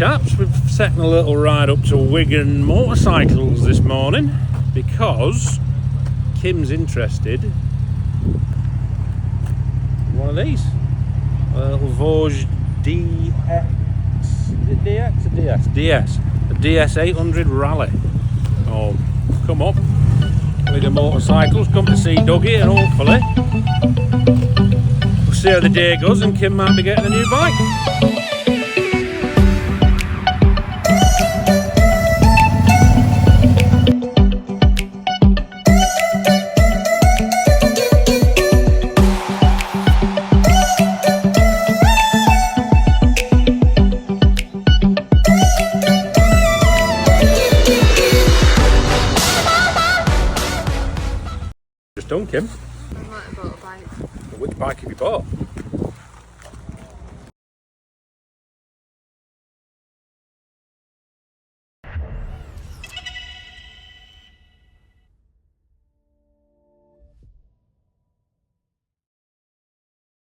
chaps, we've taken a little ride up to Wigan Motorcycles this morning because Kim's interested in one of these. A little VOGE DX, is it DX or DS? DS, a DS800 Rally. Oh, come up, Wigan Motorcycles, come to see Dougie, and hopefully we'll see how the day goes and Kim might be getting a new bike. Just done, Kim. I might have bought a bike. Which bike have you bought?